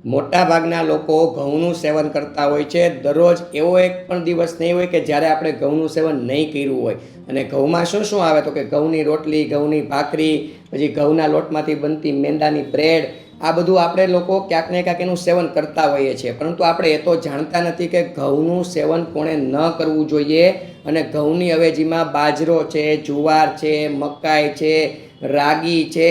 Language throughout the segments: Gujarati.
મોટા ભાગના લોકો ઘઉંનું સેવન કરતા હોય છે। દરરોજ એવો એક પણ દિવસ નહીં હોય કે જ્યારે આપણે ઘઉંનું સેવન નહીં કર્યું હોય। અને ઘઉંમાં શું શું આવે તો કે ઘઉંની રોટલી, ઘઉંની ભાખરી, પછી ઘઉંના લોટમાંથી બનતી મેંદાની બ્રેડ, આ બધું આપણે લોકો ક્યાંક ને ક્યાંક એનું સેવન કરતા હોઈએ છીએ। પરંતુ આપણે એ તો જાણતા નથી કે ઘઉંનું સેવન કોણે ન કરવું જોઈએ। અને ઘઉંની અવેજીમાં બાજરો છે, જુવાર છે, મકાઈ છે, રાગી છે,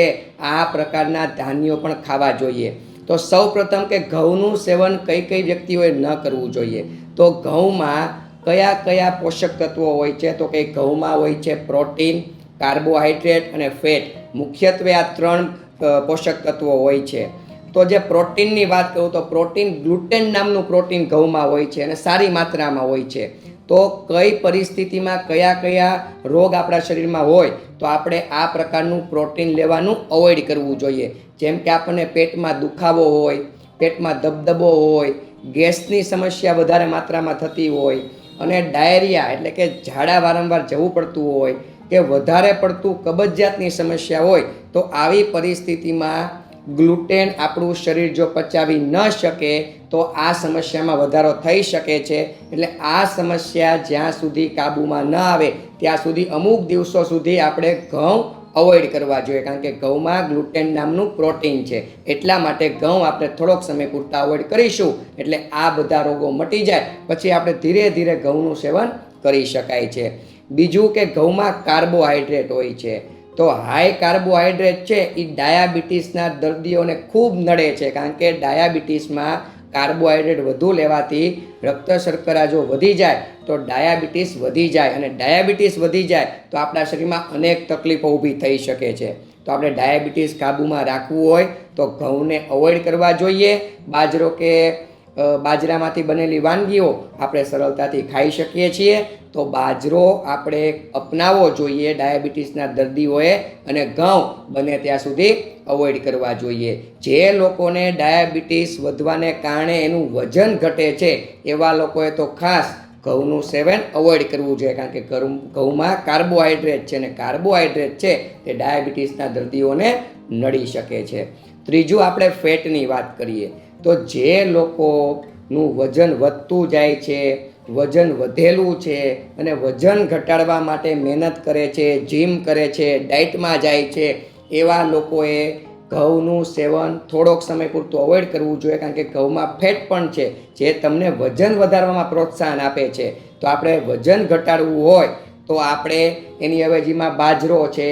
આ પ્રકારના ધાન્યો પણ ખાવા જોઈએ। તો સૌ પ્રથમ કે ઘઉંનું સેવન કઈ કઈ વ્યક્તિઓએ ન કરવું જોઈએ। તો ઘઉંમાં કયા કયા પોષક તત્વો હોય છે તો કે ઘઉંમાં હોય છે પ્રોટીન, કાર્બોહાઈડ્રેટ અને ફેટ। મુખ્યત્વે આ ત્રણ પોષક તત્વો હોય છે। તો જે પ્રોટીનની વાત કરું તો પ્રોટીન ગ્લુટેન નામનું પ્રોટીન ઘઉંમાં હોય છે અને સારી માત્રામાં હોય છે। તો કઈ પરિસ્થિતિમાં કયા કયા રોગ આપણા શરીરમાં હોય તો આપણે આ પ્રકારનું પ્રોટીન લેવાનું અવોઇડ કરવું જોઈએ। જેમ કે આપણને પેટમાં દુખાવો હોય, પેટમાં દબદબો હોય, ગેસની સમસ્યા વધારે માત્રામાં થતી હોય અને ડાયરિયા એટલે કે ઝાડા વારંવાર જવું પડતું હોય કે વધારે પડતું કબજિયાતની સમસ્યા હોય તો આવી પરિસ્થિતિમાં ગ્લુટેન આપણું શરીર જો પચાવી ન શકે તો આ સમસ્યામાં વધારો થઈ શકે છે। એટલે આ સમસ્યા જ્યાં સુધી કાબૂમાં ન આવે ત્યાં સુધી અમુક દિવસો સુધી આપણે ઘઉં અવોઇડ કરવા જોઈએ। કારણ કે ઘઉંમાં ગ્લુટેન નામનું પ્રોટીન છે, એટલા માટે ઘઉં આપણે થોડોક સમય પૂરતા અવોઇડ કરીશું એટલે આ બધા રોગો મટી જાય, પછી આપણે ધીરે ધીરે ઘઉંનું સેવન કરી શકાય છે। બીજું કે ઘઉંમાં કાર્બોહાઈડ્રેટ હોય છે। તો હાઈ કાર્બોહાઈડ્રેટ છે એ ડાયાબિટીસના દર્દીઓને ખૂબ નડે છે। કારણ કે ડાયાબિટીસમાં કાર્બોહાઈડ્રેટ વધુ લેવાથી રક્ત શર્કરા જો વધી જાય તો ડાયાબિટીસ વધી જાય અને ડાયાબિટીસ વધી જાય તો આપણા શરીરમાં અનેક તકલીફો ઊભી થઈ શકે છે। તો આપણે ડાયાબિટીસ કાબૂમાં રાખવું હોય તો ઘઉંને અવોઇડ કરવા જોઈએ। બાજરો કે બાજરામાંથી બનેલી વાનગીઓ આપણે સરળતાથી ખાઈ શકીએ છીએ। તો બાજરો આપણે અપનાવવો જોઈએ ડાયાબિટીસના દર્દીઓએ અને ઘઉં બને ત્યાં સુધી અવોઇડ કરવા જોઈએ। જે લોકોને ડાયાબિટીસ વધવાને કારણે એનું વજન ઘટે છે એવા લોકોએ તો ખાસ ઘઉંનું સેવન અવોઇડ કરવું જોઈએ। કારણ કે ઘઉંમાં કાર્બોહાઈડ્રેટ છે અને કાર્બોહાઈડ્રેટ છે તે ડાયાબિટીસના દર્દીઓને નડી શકે છે। ત્રીજું આપણે ફેટની વાત કરીએ તો જે લોકોનું વજન વધતું જાય છે, વજન વધેલું છે અને વજન ઘટાડવા માટે મહેનત કરે છે, જીમ કરે છે, ડાયટમાં જાય છે, એવા લોકોએ ઘઉંનું સેવન થોડોક સમય પૂરતું અવોઇડ કરવું જોઈએ। કારણ કે ઘઉંમાં ફેટ પણ છે જે તમને વજન વધારવામાં પ્રોત્સાહન આપે છે। તો આપણે વજન ઘટાડવું હોય તો આપણે એની અવેજીમાં બાજરો છે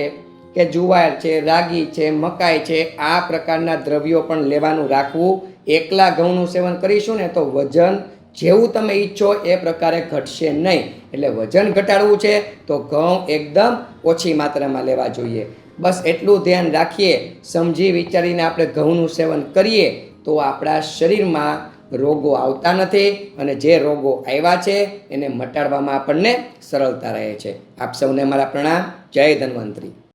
કે જુવાર છે, રાગી છે, મકાઈ છે, આ પ્રકારના દ્રવ્યો પણ લેવાનું રાખવું। એકલા ઘઉંનું સેવન કરીશું ને તો વજન જેવું તમે ઈચ્છો એ પ્રકારે ઘટશે નહીં। એટલે વજન ઘટાડવું છે તો ઘઉં એકદમ ઓછી માત્રામાં લેવા જોઈએ। બસ એટલું ધ્યાન રાખીએ, સમજી વિચારીને આપણે ઘઉંનું સેવન કરીએ તો આપણા શરીરમાં રોગો આવતા નથી અને જે રોગો આવ્યા છે એને મટાડવામાં આપણને સરળતા રહે છે। આપ સૌને મારા પ્રણામ। જય ધન્વંતરી।